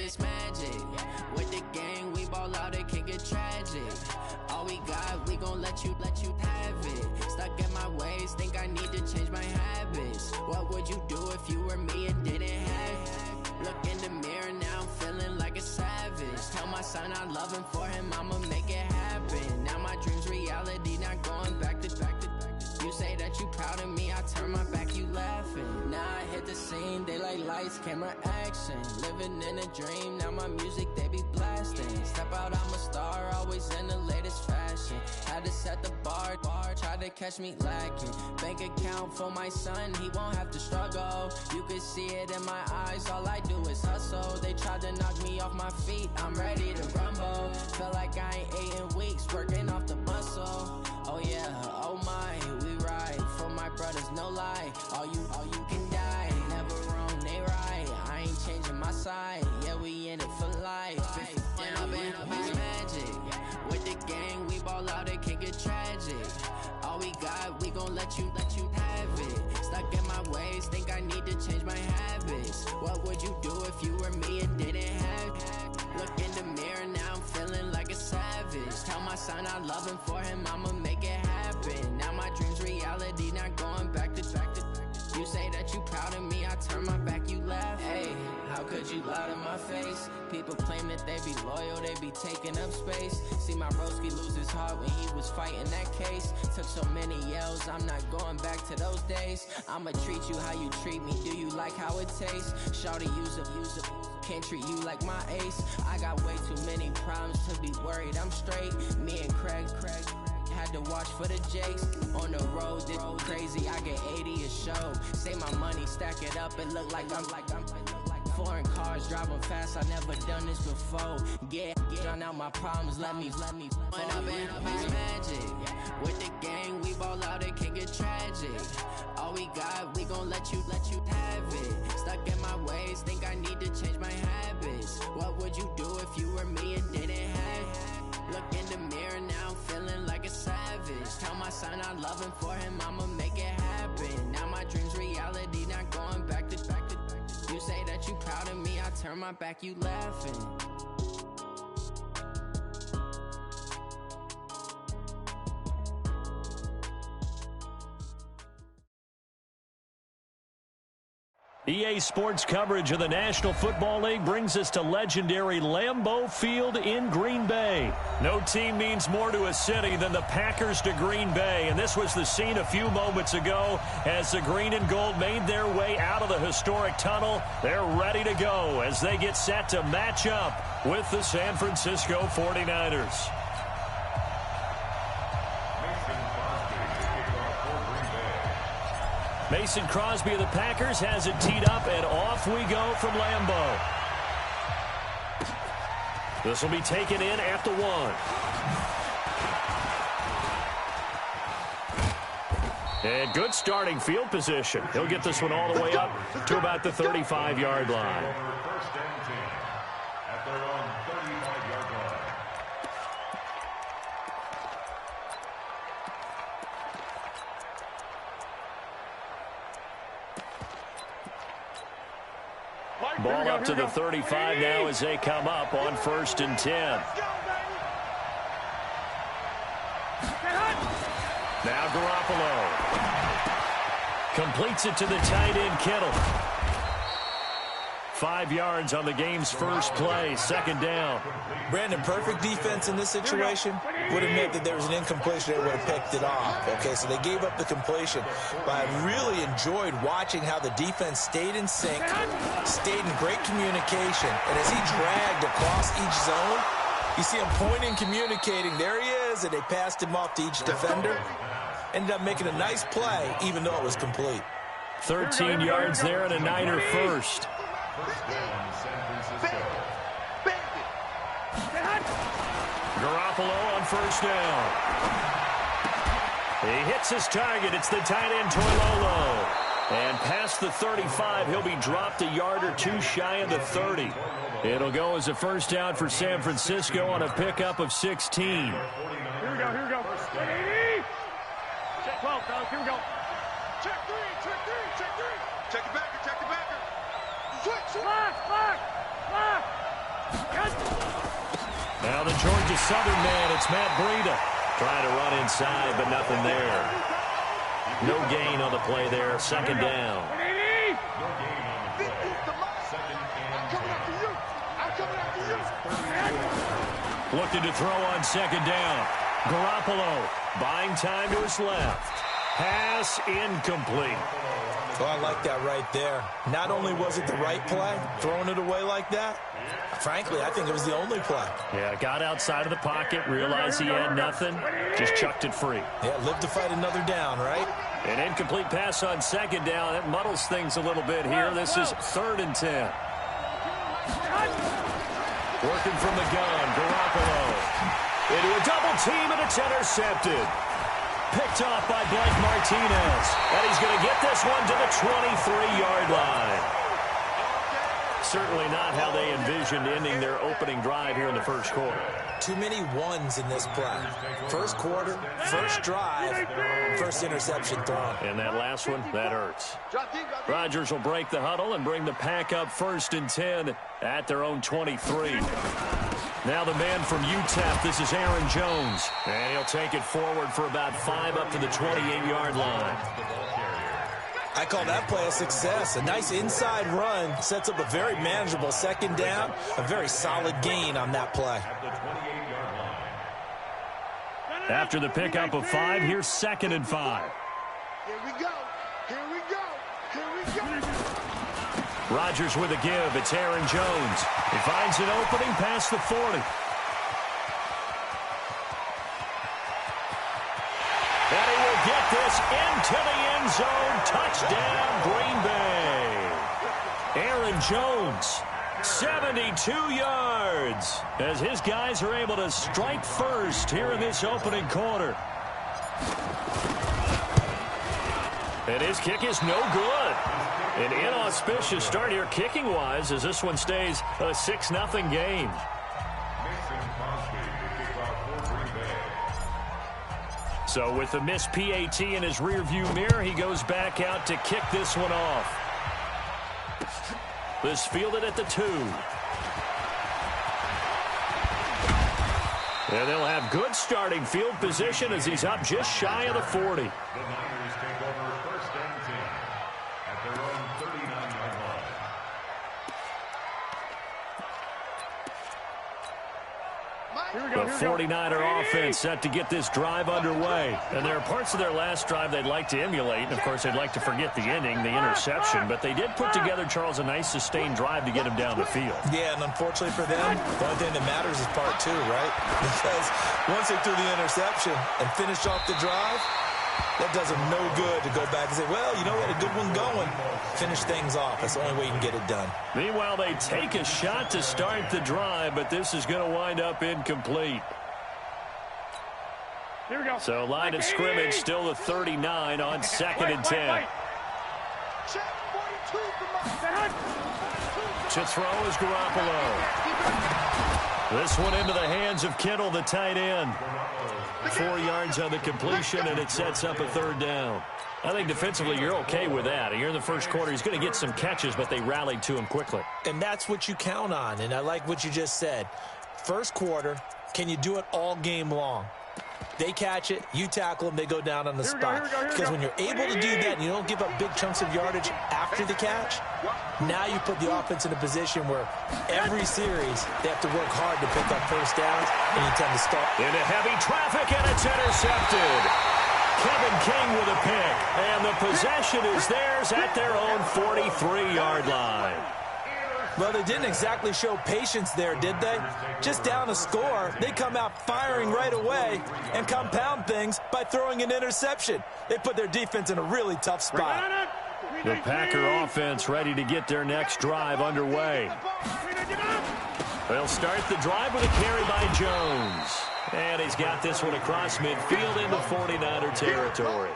this magic. With the gang, we ball out, it can get tragic. All we got, we gon' let you have it. Stuck in my ways, think I need to change my habits. What would you do if you were me and didn't have it? Look in the mirror, now I'm feeling like a savage. Tell my son I love him, for him I'ma make it happen. Now my dream's reality, not going back to. You say that you proud of me, I turn my back, you laughing. Now I hit the scene, they like lights, camera, action. Living in a dream, now my music, they be blasting. Step out, I'm a star, always in the latest fashion. Had to set the bar, try to catch me lacking. Bank account for my son, he won't have to struggle. You can see it in my eyes, all I do is hustle. They tried to knock me off my feet, I'm ready to rumble. Feel like I ain't ate in weeks, working off the muscle. Oh yeah, oh my, we ride for my brothers, no lie. All you can die, never wrong, they right. I ain't changing my side, yeah, we in it for life. When up in this magic, with the gang, we ball out, it can get tragic. All we got, we gon' let you have it. Stuck in my ways, think I need to change my habits. What would you do if you were me and didn't have it? Look in the mirror, now I'm feeling like a savage. Tell my son I love him, for him I'ma make it happen. Now my dream's reality, not going back to. You say that you proud of me, I turn my back, you laugh. Hey, how could you lie to my face? People claim that they be loyal, they be taking up space. See my broski lose his heart when he was fighting that case. Took so many yells, I'm not going back to those days. I'ma treat you how you treat me, do you like how it tastes? Shawty, use up, can't treat you like my ace. I got way too many problems to be worried, I'm straight. Me and Craig had to watch for the Jakes. On the road, this crazy, I get 80 a show. Say my money, stack it up, it look like I'm foreign cars, driving fast, I never done this before. Yeah, drown out my problems, let me When up in this magic, with the gang, we ball out, it can get tragic. All we got, we gon' let you have it. Stuck in my ways, think I need to change my habits. What would you do if you were me and didn't have it? Look in the mirror, now I'm feeling like a savage. Tell my son I love him, for him I'ma make it happen. Now my dream's reality, not going back to. You say that you proud of me, I turn my back, you laughing. EA Sports coverage of the National Football League brings us to legendary Lambeau Field in Green Bay. No team means more to a city than the Packers to Green Bay, and this was the scene a few moments ago as the green and gold made their way out of the historic tunnel. They're ready to go as they get set to match up with the San Francisco 49ers. Mason Crosby of the Packers has it teed up, and off we go from Lambeau. This will be taken in at the 1. And good starting field position. He'll get this one all the way up to about the 35-yard line. First and 10 at their own 35-yard line. Ball up to the 35 now as they come up on 1st and 10. Now Garoppolo completes it to the tight end Kittle. 5 yards on the game's first play, 2nd down. Brandon, perfect defense in this situation would have meant that there was an incompletion. They would have picked it off. Okay, so they gave up the completion. But I really enjoyed watching how the defense stayed in sync, stayed in great communication. And as he dragged across each zone, you see him pointing, communicating. There he is, and they passed him off to each defender. Ended up making a nice play, even though it was complete. 13 yards there and a Niner first. Garoppolo on 1st down. He hits his target. It's the tight end Toilolo. And past the 35, he'll be dropped a yard or two shy of the 30. It'll go as a 1st down for San Francisco on a pickup of 16. Here we go. Check 12, fellas. Here we go. Check 3. Check the backer. Switch. Lock. Now the Georgia Southern man, it's Matt Breida. Trying to run inside, but nothing there. No gain on the play there. Second down. Looking to throw on second down. Garoppolo buying time to his left. Pass incomplete. Oh, I like that right there. Not only was it the right play, throwing it away like that, frankly, I think it was the only play. Yeah, got outside of the pocket, realized he had nothing, just chucked it free. Yeah, live to fight another down, right? An incomplete pass on second down. That muddles things a little bit here. This is 3rd and 10. Working from the gun, Garoppolo. Into a double team, and it's intercepted. Picked off by Blake Martinez. And he's going to get this one to the 23-yard line. Certainly not how they envisioned ending their opening drive here in the first quarter. Too many ones in this play. First quarter, first drive, first interception thrown. And that last one, that hurts. Rodgers will break the huddle and bring the pack up 1st and 10 at their own 23. Now the man from UTEP, this is Aaron Jones. And he'll take it forward for about 5 up to the 28-yard line. I call that play a success. A nice inside run sets up a very manageable second down. A very solid gain on that play. After the pickup of 5, here's 2nd and 5. Here we go. Here we go. Here we go. Rodgers with a give. It's Aaron Jones. He finds an opening past the 40. And he will get this into the end zone. Touchdown, Green Bay. Aaron Jones, 72 yards, as his guys are able to strike first here in this opening quarter. And his kick is no good. An inauspicious start here kicking-wise as this one stays a 6-0 game. So with the missed PAT in his rearview mirror, he goes back out to kick this one off. This fielded at the 2. And they'll have good starting field position as he's up just shy of the 40. The Niners take over 1st and 10 at their own 39-yard line. The 49er offense set to get this drive underway. And there are parts of their last drive they'd like to emulate. And, of course, they'd like to forget the ending, the interception. But they did put together, Charles, a nice sustained drive to get him down the field. Yeah, and unfortunately for them, the only thing that matters is part 2, right? Because once they threw the interception and finished off the drive, that does them no good to go back and say, well, you know what, a good one going. Finish things off. That's the only way you can get it done. Meanwhile, they take a shot to start the drive, but this is going to wind up incomplete. Here we go. So line of scrimmage still the 39 on 2nd and 10. To throw is Garoppolo. This one into the hands of Kittle, the tight end. 4 yards on the completion, and it sets up a 3rd down. I think defensively you're okay with that. Here in the first quarter, he's going to get some catches, but they rallied to him quickly. And that's what you count on, and I like what you just said. First quarter, can you do it all game long? They catch it, you tackle them, they go down on the spot. Because when you're able to do that and you don't give up big chunks of yardage after the catch, now you put the offense in a position where every series they have to work hard to pick up first downs, and you tend to start. Into heavy traffic, and it's intercepted. Kevin King with a pick, and the possession is theirs at their own 43-yard line. Well, they didn't exactly show patience there, did they? Just down a score, they come out firing right away and compound things by throwing an interception. They put their defense in a really tough spot. The Packer offense ready to get their next drive underway. They'll start the drive with a carry by Jones. And he's got this one across midfield into 49er territory.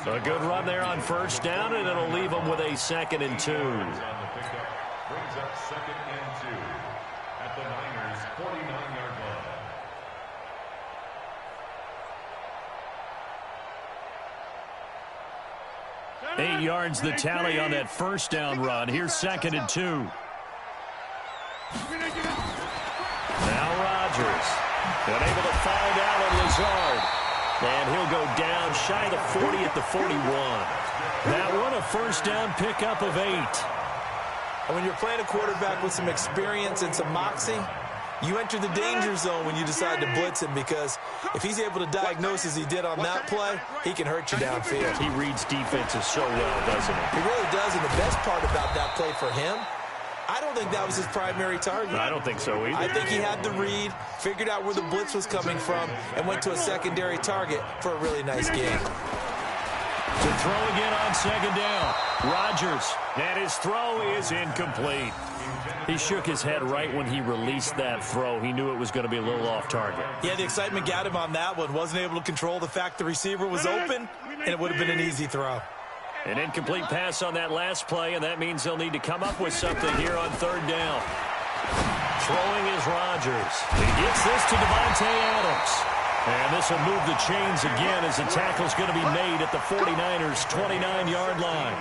A good run there on 1st down, and it'll leave them with a 2nd and 2. Brings up 2nd and 2 at the Niners' 49-yard line. 8 yards the tally on that 1st down run. Here's 2nd and 2. Now Rogers. Unable to find Allen Lazard. And he'll go down shy of the 40 at the 41. That one a first down pickup of 8. And when you're playing a quarterback with some experience and some moxie, you enter the danger zone when you decide to blitz him, because if he's able to diagnose as he did on that play, he can hurt you downfield. He reads defenses so well, doesn't he? He really does, and the best part about that play for him, I don't think that was his primary target. I don't think so either. I think he had the read, figured out where the blitz was coming from, and went to a secondary target for a really nice game. To throw again on second down. Rogers, and his throw is incomplete. He shook his head right when he released that throw. He knew it was going to be a little off target. Yeah, the excitement got him on that one. Wasn't able to control the fact the receiver was open, and it would have been an easy throw. An incomplete pass on that last play, and that means they'll need to come up with something here on third down. Throwing is Rogers. He gets this to Devontae Adams. And this will move the chains again as the tackle's going to be made at the 49ers' 29-yard line.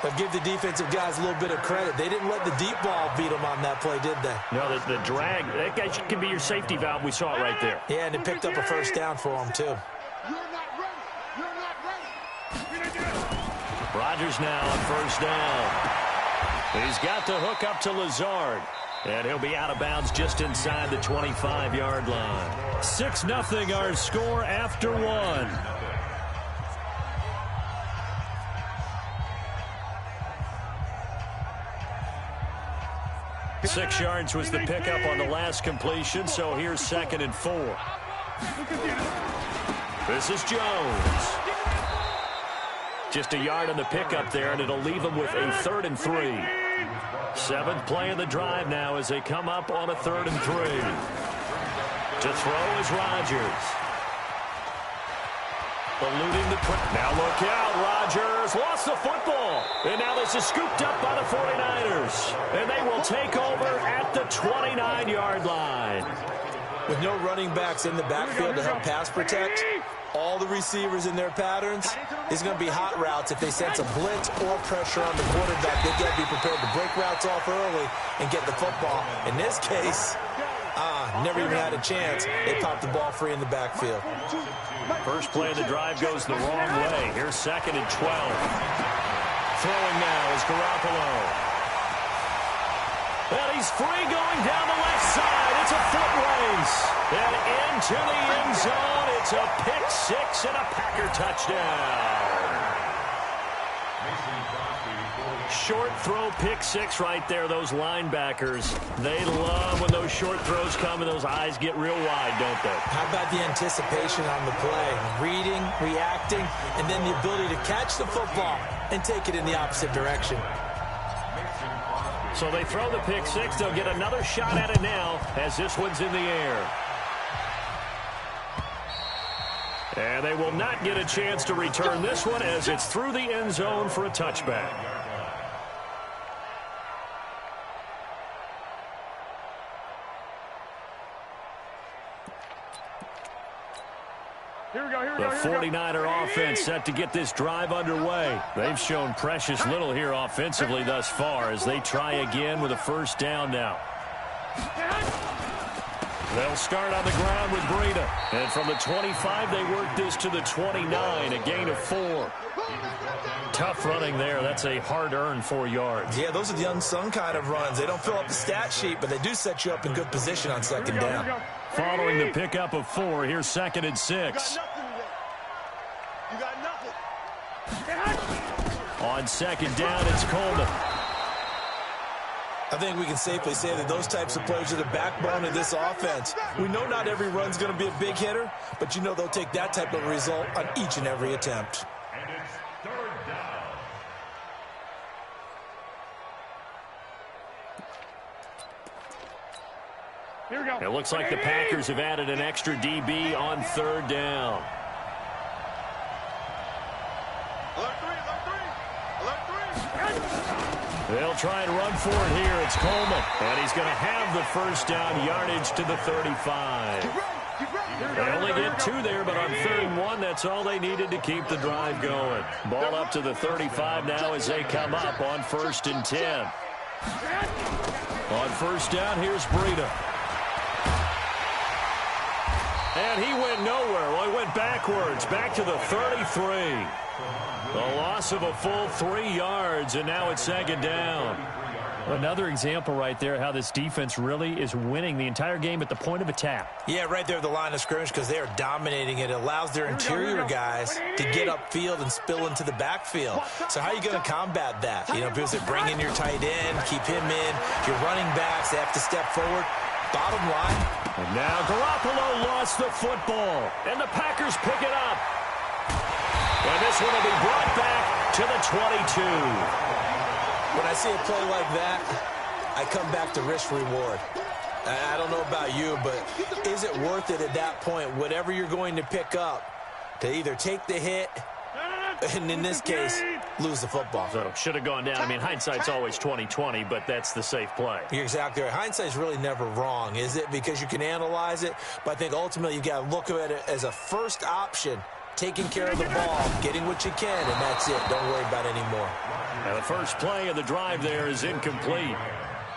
But give the defensive guys a little bit of credit. They didn't let the deep ball beat them on that play, did they? No, the drag, that guy can be your safety valve. We saw it right there. Yeah, and it picked up a first down for him, too. Rodgers now on first down. He's got the hook up to Lazard. And he'll be out of bounds just inside the 25-yard line. 6-0 our score after one. Six yards was the pickup on the last completion, so here's 2nd and 4. This is Jones. Just a yard on the pickup there, and it'll leave him with a 3rd and 3. 7th play of the drive now as they come up on a 3rd and 3. To throw is Rodgers. Eluding the pressure. Now look out, Rodgers lost the football. And now this is scooped up by the 49ers. And they will take over at the 29-yard line. With no running backs in the backfield to help pass protect, all the receivers in their patterns, it's going to be hot routes. If they sense a blitz or pressure on the quarterback, they've got to be prepared to break routes off early and get the football. In this case, never even had a chance. They popped the ball free in the backfield. First play of the drive goes the wrong way. Here's 2nd and 12. Throwing now is Garoppolo. And he's free going down the left side. It's a foot race. And into the end zone. It's a pick six and a Packer touchdown. Short throw, pick six right there. Those linebackers, they love when those short throws come and those eyes get real wide, don't they? How about the anticipation on the play? Reading, reacting, and then the ability to catch the football and take it in the opposite direction. So they throw the pick six. They'll get another shot at it now as this one's in the air. And they will not get a chance to return this one as it's through the end zone for a touchback. The 49er offense set to get this drive underway. They've shown precious little here offensively thus far as they try again with a first down now. They'll start on the ground with Breida. And from the 25, they work this to the 29, a gain of 4. Tough running there. That's a hard-earned 4 yards. Yeah, those are the unsung kind of runs. They don't fill up the stat sheet, but they do set you up in good position on second down. Following the pickup of 4, here's 2nd and 6. You got nothing. On second down, it's Coleman. I think we can safely say that those types of plays are the backbone of this offense. We know not every run's going to be a big hitter, but you know they'll take that type of result on each and every attempt. And it's 3rd down. Here we go. It looks like the Packers have added an extra DB on 3rd down. Alert three. They'll try and run for it here. It's Coleman. And he's going to have the first down yardage to the 35. They only get 2 there, but on 3rd and 1, that's all they needed to keep the drive going. Ball up to the 35 now as they come up on 1st and 10. On first down, here's Breida. And he went nowhere. Well, he went backwards, back to the 33. A loss of a full 3 yards, and now it's second down. Another example right there how this defense really is winning the entire game at the point of attack. Yeah, right there at the line of scrimmage because they are dominating it. It allows their interior guys to get upfield and spill into the backfield. So how are you going to combat that? You know, because they bring in your tight end, keep him in. Your running backs, they have to step forward. Bottom line. And now Garoppolo lost the football, and the Packers pick it up. And this one will be brought back to the 22. When I see a play like that, I come back to risk-reward. I don't know about you, but is it worth it at that point, whatever you're going to pick up, to either take the hit, and in this case, lose the football? So should have gone down. I mean, hindsight's always 20/20, but that's the safe play. You're exactly right. Hindsight's really never wrong, is it? Because you can analyze it, but I think ultimately you got to look at it as a first option, taking care of the ball, getting what you can, and that's it. Don't worry about it anymore. Now the first play of the drive there is incomplete.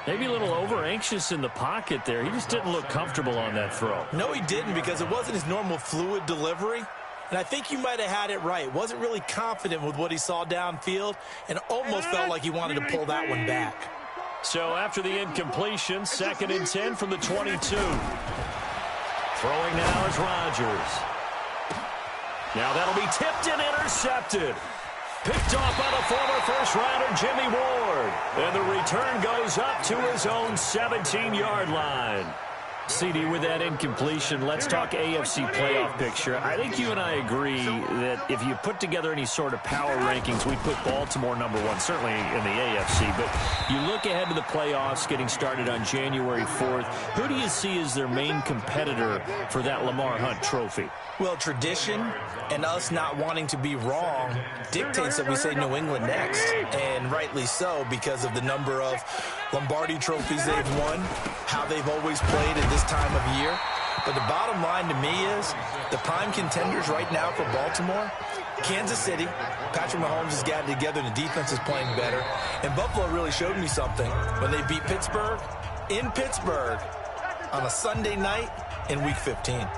Maybe a little over-anxious in the pocket there. He just didn't look comfortable on that throw. No, he didn't, because it wasn't his normal fluid delivery. And I think you might have had it right. Wasn't really confident with what he saw downfield and almost felt like he wanted to pull that one back. So after the incompletion, 2nd and 10 from the 22. Throwing now is Rodgers. Now that'll be tipped and intercepted. Picked off by the former first-rounder Jimmy Ward. And the return goes up to his own 17-yard line. CD, with that incompletion, let's talk AFC playoff picture. I think you and I agree that if you put together any sort of power rankings, we'd put Baltimore #1, certainly in the AFC. But you look ahead to the playoffs getting started on January 4th. Who do you see as their main competitor for that Lamar Hunt trophy? Well, tradition and us not wanting to be wrong dictates that we say New England next. And rightly so, because of the number of Lombardi trophies they've won, how they've always played at this time of year. But the bottom line to me is the prime contenders right now for Baltimore, Kansas City. Patrick Mahomes has got it together. The defense is playing better. And Buffalo really showed me something when they beat Pittsburgh in Pittsburgh on a Sunday night in Week 15.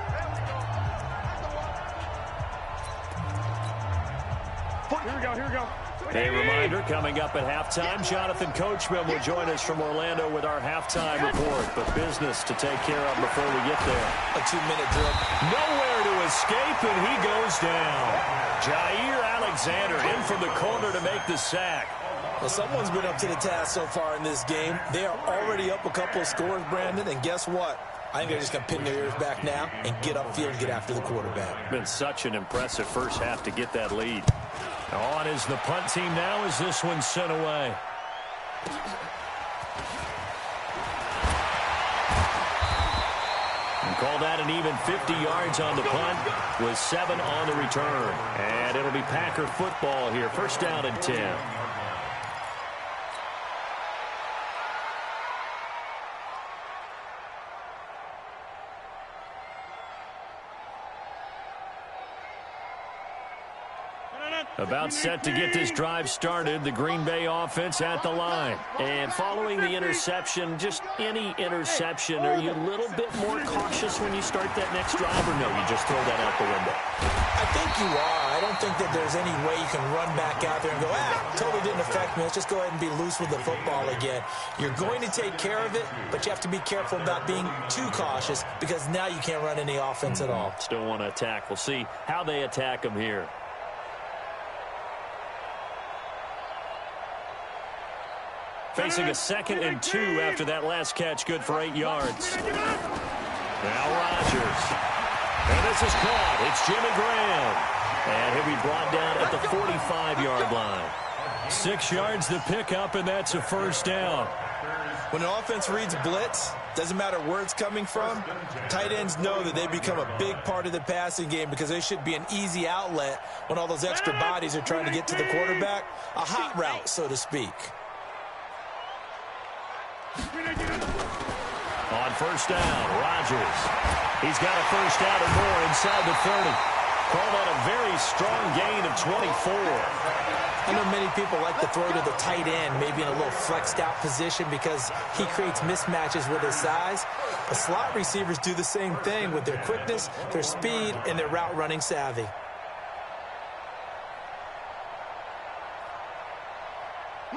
Here we go. A reminder, coming up at halftime, Jonathan Coachman will join us from Orlando with our halftime report. But business to take care of before we get there. A 2-minute drill. Nowhere to escape, and he goes down. Jair Alexander in from the corner to make the sack. Well, someone's been up to the task so far in this game. They are already up a couple of scores, Brandon, and guess what? I think they're just going to pin their ears back now and get upfield and get after the quarterback. Been such an impressive first half to get that lead. On is the punt team now as this one's sent away. And call that an even 50 yards on the punt with 7 on the return. And it'll be Packer football here. First down and 10. About set to get this drive started, the Green Bay offense at the line. And following the interception, just any interception, are you a little bit more cautious when you start that next drive, or no, you just throw that out the window? I think you are. I don't think that there's any way you can run back out there and go, totally didn't affect me. Let's just go ahead and be loose with the football again. You're going to take care of it, but you have to be careful about being too cautious because now you can't run any offense at all. Still want to attack. We'll see how they attack them here. Facing a 2nd and 2 after that last catch, good for 8 yards. Now Rodgers. And this is caught. It's Jimmy Graham. And he'll be brought down at the 45-yard line. 6 yards to pick up, and that's a first down. When an offense reads blitz, doesn't matter where it's coming from, tight ends know that they become a big part of the passing game because they should be an easy outlet when all those extra bodies are trying to get to the quarterback. A hot route, so to speak. On first down, Rodgers. He's got a first down and more inside the 30. Call that a very strong gain of 24. I know many people like to throw to the tight end, maybe in a little flexed out position because he creates mismatches with his size. But slot receivers do the same thing with their quickness, their speed, and their route running savvy.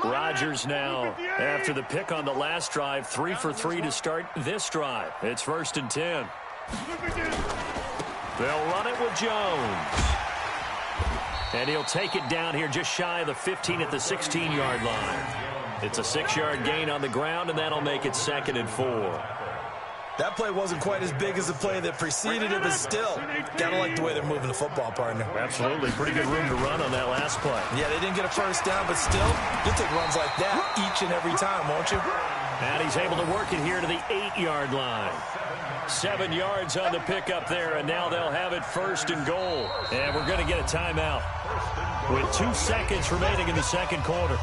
Rodgers now, after the pick on the last drive, 3 for 3 to start this drive. It's 1st and 10. They'll run it with Jones. And he'll take it down here just shy of the 15 at the 16-yard line. It's a 6-yard gain on the ground, and that'll make it 2nd and 4. That play wasn't quite as big as the play that preceded it, but still, gotta like the way they're moving the football, partner. Absolutely. Pretty good room to run on that last play. Yeah, they didn't get a first down, but still, you'll take runs like that each and every time, won't you? And he's able to work it here to the 8-yard line. 7 yards on the pickup there, and now they'll have it 1st and goal. And we're going to get a timeout with 2 seconds remaining in the second quarter.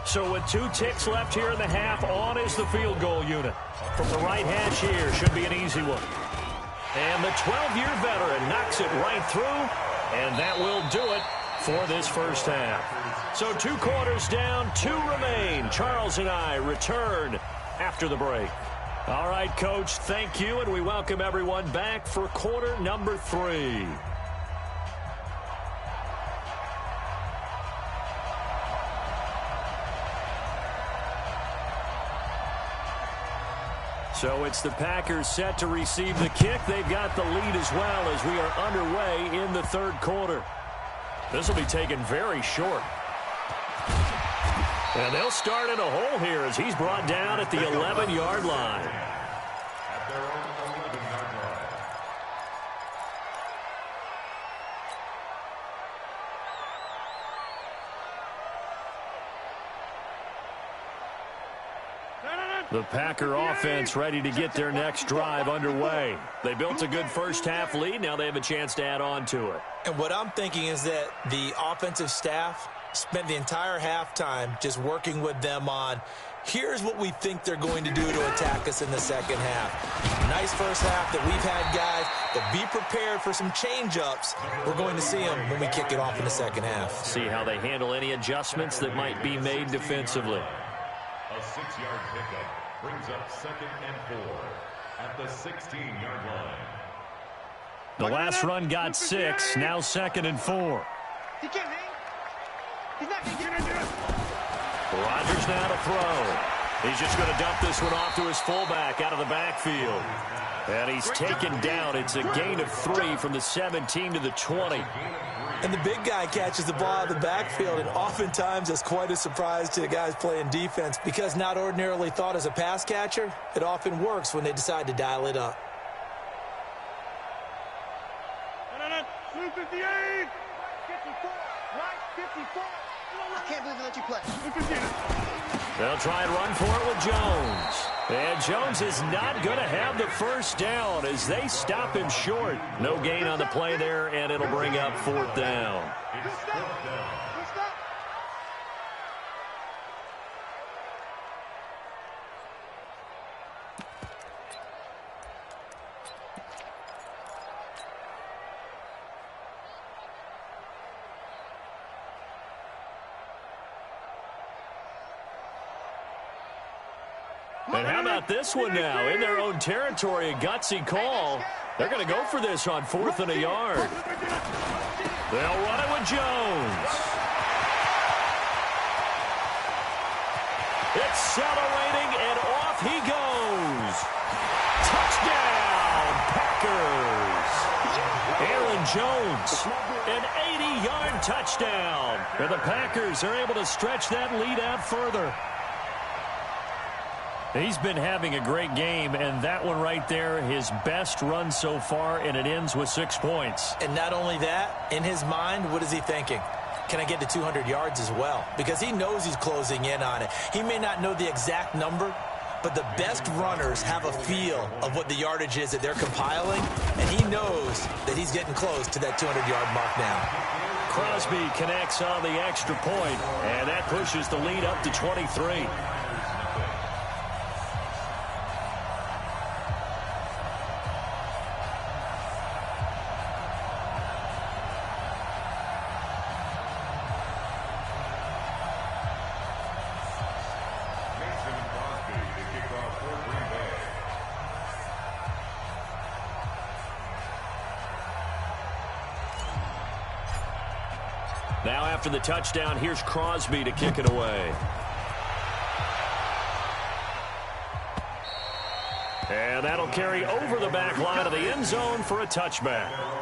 So with 2 ticks left here in the half, on is the field goal unit. From the right hash here, should be an easy one. And the 12-year veteran knocks it right through, and that will do it for this first half. So 2 quarters down, 2 remain. Charles and I return after the break. All right, Coach, thank you, and we welcome everyone back for quarter number 3. So it's the Packers set to receive the kick. They've got the lead as well as we are underway in the third quarter. This will be taken very short. And they'll start in a hole here as he's brought down at the 11-yard line. At their own 11-yard line. The Packer offense ready to get their next drive underway. They built a good first half lead. Now they have a chance to add on to it. And what I'm thinking is that the offensive staff spent the entire halftime just working with them on, here's what we think they're going to do to attack us in the second half. Nice first half that we've had, guys, but be prepared for some change-ups. We're going to see them when we kick it off in the second half. See how they handle any adjustments that might be made defensively. A 6-yard pickup brings up 2nd and 4 at the 16-yard line. The last run got 6, now 2nd and 4. He can't hang. He's not going to get it. Rodgers now to throw. He's just going to dump this one off to his fullback out of the backfield. And he's taken down. It's a gain of 3 from the 17 to the 20. And the big guy catches the ball out of the backfield, and oftentimes that's quite a surprise to the guys playing defense because not ordinarily thought as a pass catcher, it often works when they decide to dial it up. 58! 54! Right, 54! I can't believe they let you play. They'll try and run for it with Jones. And Jones is not going to have the first down as they stop him short. No gain on the play there, and it'll bring up 4th down. It's 4th down. And how about this one now? In their own territory, a gutsy call. They're going to go for this on 4th and a yard. They'll run it with Jones. Accelerating, and off he goes. Touchdown, Packers. Aaron Jones, an 80-yard touchdown. And the Packers are able to stretch that lead out further. He's been having a great game, and that one right there, his best run so far, and it ends with 6 points. And not only that, in his mind, what is he thinking? Can I get to 200 yards as well? Because he knows he's closing in on it. He may not know the exact number, but the best runners have a feel of what the yardage is that they're compiling, and he knows that he's getting close to that 200-yard mark now. Crosby connects on the extra point, and that pushes the lead up to 23. Now after the touchdown, here's Crosby to kick it away. And that'll carry over the back line of the end zone for a touchback.